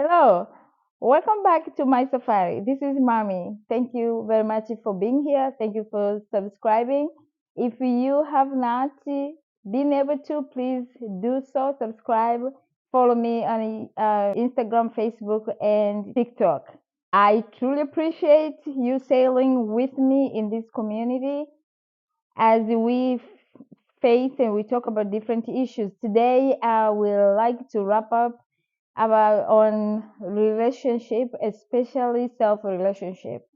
Hello, welcome back to my safari. This is Mommy. Thank you very much for being here. Thank you for subscribing. If you have not been able to, please do so. Subscribe. Follow me on Instagram, Facebook, and TikTok. I truly appreciate you sailing with me in this community as we face and we talk about different issues. Today, I would like to wrap up about on relationship, especially self relationship.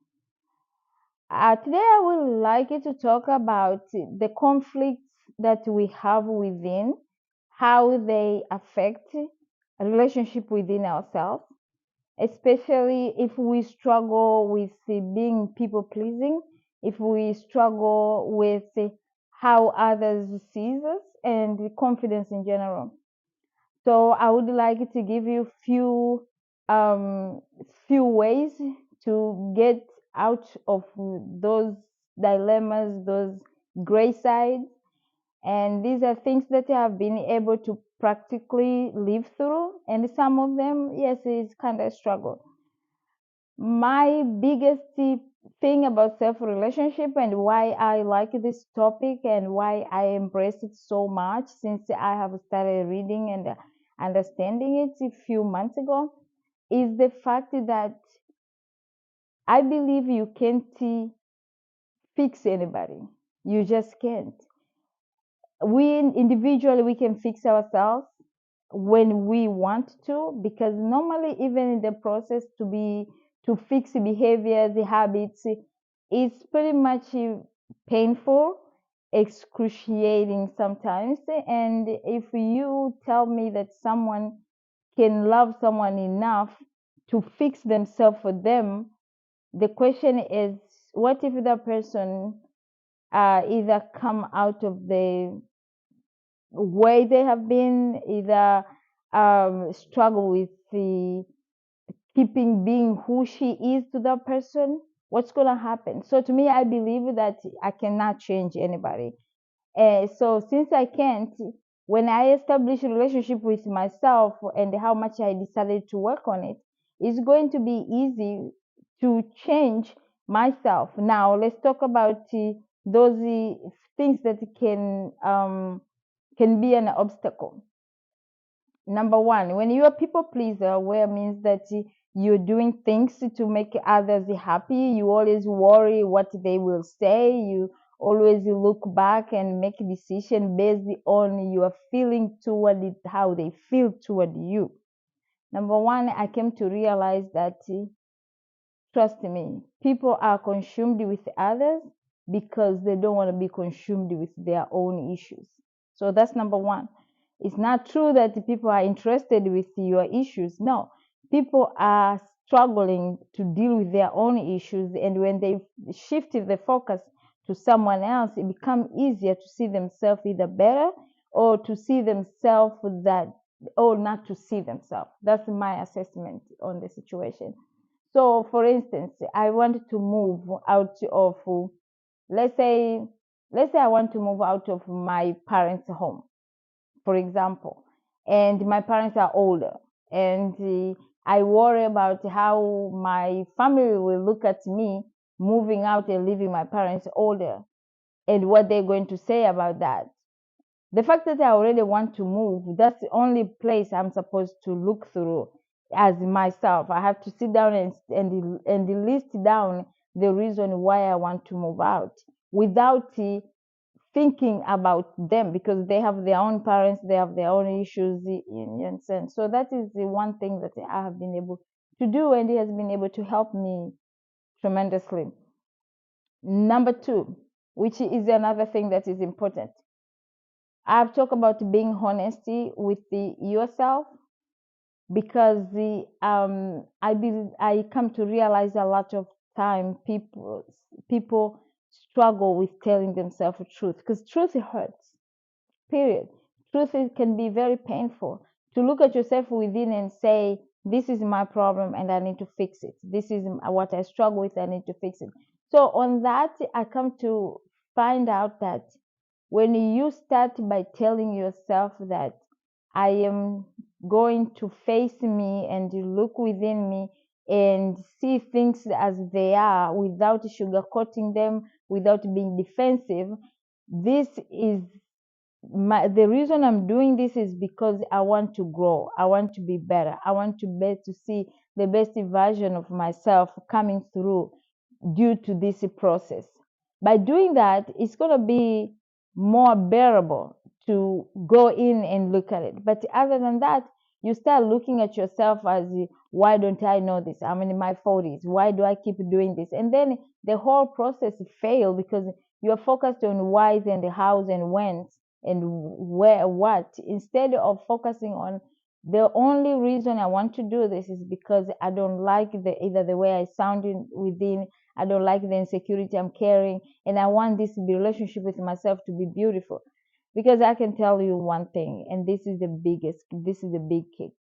Today, I would like you to talk about the conflicts that we have within, how they affect a relationship within ourselves, especially if we struggle with being people pleasing, if we struggle with how others sees us and confidence in general. So I would like to give you few ways to get out of those dilemmas, those gray sides, and these are things that I have been able to practically live through, and some of them, yes, it's kind of a struggle. My biggest thing about self relationship and why I like this topic and why I embrace it so much since I have started reading and understanding it a few months ago is the fact that I believe you can't fix anybody. You just can't. We individually we can fix ourselves when we want to, because normally even in the process to fix behaviors, the habits, it's pretty much painful, excruciating sometimes. And if you tell me that someone can love someone enough to fix themselves for them, the question is, what if that person either come out of the way they have been, either struggle with the keeping being who she is to that person, what's going to happen? So to me, I believe that I cannot change anybody. So since I can't, when I establish a relationship with myself and how much I decided to work on it, it's going to be easy to change myself. Now let's talk about those things that can be an obstacle. Number one, when you're a people pleaser, where means that you're doing things to make others happy, you always worry what they will say, you always look back and make a decision based on your feeling toward it, how they feel toward you. Number one, I came to realize that trust me, people are consumed with others because they don't want to be consumed with their own issues. So that's number one. It's not true that the people are interested with your issues. No, people are struggling to deal with their own issues, and when they shift the focus to someone else, it becomes easier to see themselves either better or to see themselves that or not to see themselves. That's my assessment on the situation. So, for instance, I want to move out of, let's say, let's say I want to move out of my parents' home, for example, and my parents are older, and I worry about how my family will look at me moving out and leaving my parents older, and what they're going to say about that. The fact that I already want to move, that's the only place I'm supposed to look through as myself. I have to sit down and list down the reason why I want to move out without thinking about them, because they have their own parents, they have their own issues. You understand? So that is the one thing that I have been able to do, and it has been able to help me tremendously. Number two, which is another thing that is important, I've talked about being honesty with yourself, because I come to realize a lot of time people struggle with telling themselves the truth, because truth hurts. Period. Truth can be very painful. To look at yourself within and say, "This is my problem and I need to fix it. This is what I struggle with. I need to fix it." So on that, I come to find out that when you start by telling yourself that I am going to face me and look within me and see things as they are without sugarcoating them, without being defensive. This is the reason I'm doing this is because I want to grow. I want to be better. I want to see the best version of myself coming through due to this process. By doing that, it's going to be more bearable to go in and look at it. But other than that, you start looking at yourself as, why don't I know this? I'm in my 40s. Why do I keep doing this? And then the whole process fails because you're focused on whys and hows and whens and where, what, instead of focusing on the only reason I want to do this is because I don't like either the way I sound within. I don't like the insecurity I'm carrying, and I want this relationship with myself to be beautiful. Because I can tell you one thing, and this is the big kick.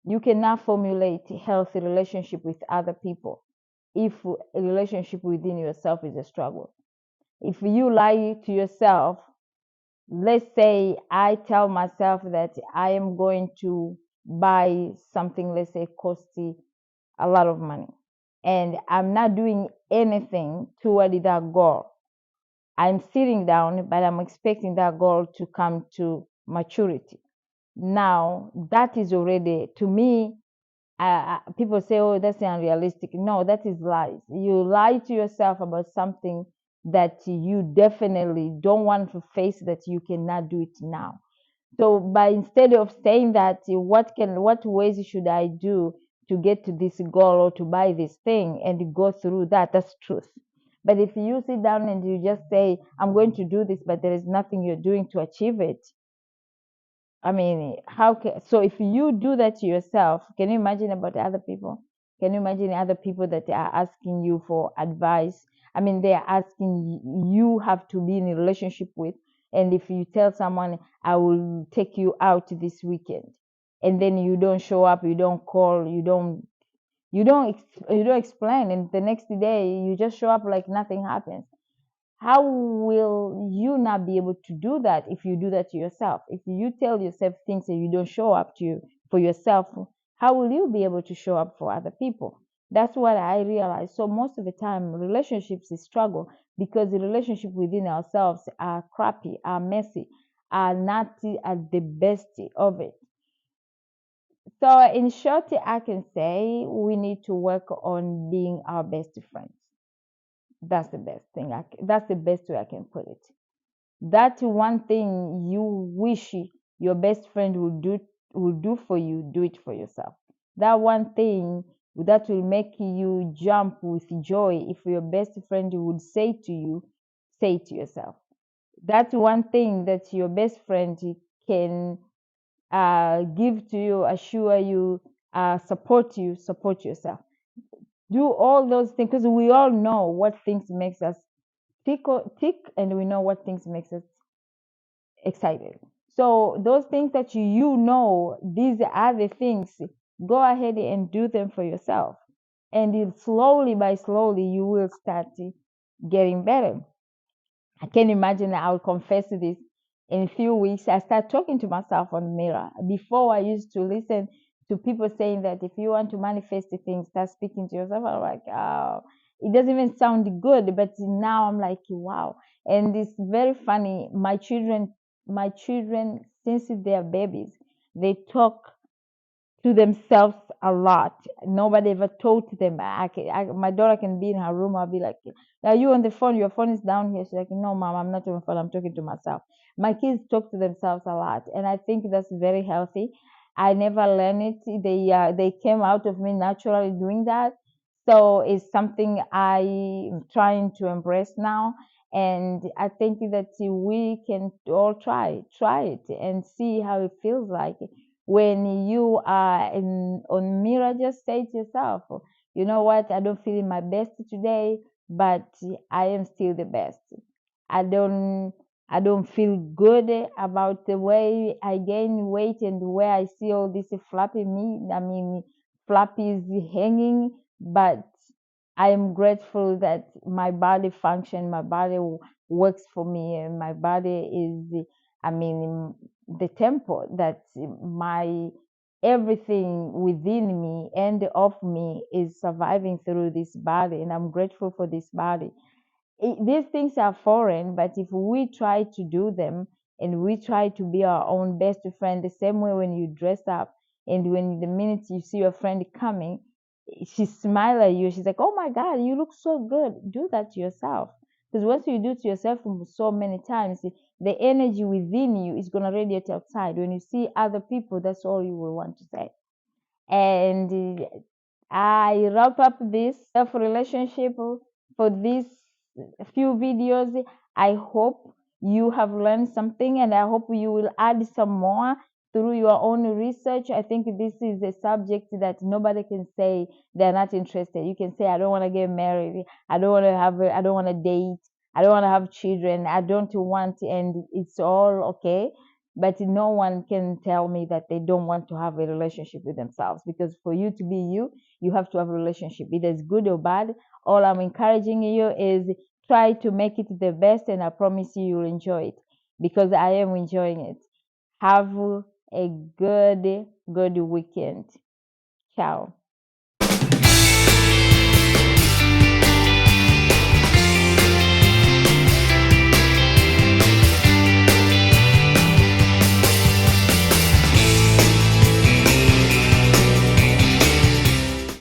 You cannot formulate a healthy relationship with other people if a relationship within yourself is a struggle. If you lie to yourself, let's say I tell myself that I am going to buy something, let's say, costing a lot of money, and I'm not doing anything toward that goal. I'm sitting down, but I'm expecting that goal to come to maturity. Now, that is already, to me, people say, oh, that's unrealistic. No, that is lies. You lie to yourself about something that you definitely don't want to face, that you cannot do it now. So by instead of saying that, what ways should I do to get to this goal or to buy this thing and go through that, that's truth. But if you sit down and you just say, I'm going to do this, but there is nothing you're doing to achieve it, I mean, so if you do that to yourself, can you imagine about other people? Can you imagine other people that are asking you for advice? I mean, they are asking you have to be in a relationship with, and if you tell someone, I will take you out this weekend, and then you don't show up, you don't call, you don't explain, and the next day you just show up like nothing happens. How will you not be able to do that if you do that to yourself? If you tell yourself things and you don't show up to you for yourself, how will you be able to show up for other people? That's what I realize. So most of the time, relationships is struggle because the relationship within ourselves are crappy, are messy, are not at the best of it. So in short, I can say we need to work on being our best friends. That's the best thing. That's the best way I can put it. That one thing you wish your best friend would do for you, do it for yourself. That one thing that will make you jump with joy, if your best friend would say to you, say it to yourself. That's one thing that your best friend can give to you, assure you, support yourself. Do all those things because we all know what things makes us tick, and we know what things makes us excited. So those things that you know, these are the things, go ahead and do them for yourself. And slowly by slowly, you will start getting better. I can imagine, I'll confess this, in a few weeks, I start talking to myself on the mirror. Before I used to listen to people saying that if you want to manifest the things, start speaking to yourself. I'm like, oh, it doesn't even sound good. But now I'm like, wow. And it's very funny. My children, since they're babies, they talk to themselves a lot. Nobody ever taught them. My daughter can be in her room. I'll be like, "Are you on the phone? Your phone is down here." She's like, "No, mom, I'm not on the phone. I'm talking to myself." My kids talk to themselves a lot, and I think that's very healthy. I never learned it. They came out of me naturally doing that. So it's something I'm trying to embrace now. And I think that we can all try it and see how it feels like when you are on mirror. Just say to yourself, you know what, I don't feel my best today, but I am still the best. I don't i don't feel good about the way I gain weight and where I see all this flappy meat, I mean flappy is hanging, but I am grateful that my body function, my body works for me, and my body is, I mean, the temple that my everything within me and of me is surviving through this body, and I'm grateful for this body. These things are foreign, but if we try to do them and we try to be our own best friend, the same way when you dress up and when the minute you see your friend coming, she smile at you, she's like, oh my God, you look so good. Do that to yourself. Because once you do it to yourself so many times, the energy within you is going to radiate outside. When you see other people, that's all you will want to say. And I wrap up this self relationship for these few videos. I hope you have learned something, and I hope you will add some more through your own research. I think this is a subject that nobody can say they're not interested. You can say, I don't want to get married, I don't want to I don't want to date, I don't want to have children, I don't want, and it's all okay. But no one can tell me that they don't want to have a relationship with themselves, because for you to be you, you have to have a relationship, either it's good or bad. All I'm encouraging you is try to make it the best, and I promise you you'll enjoy it, because I am enjoying it. Have a good weekend. Ciao.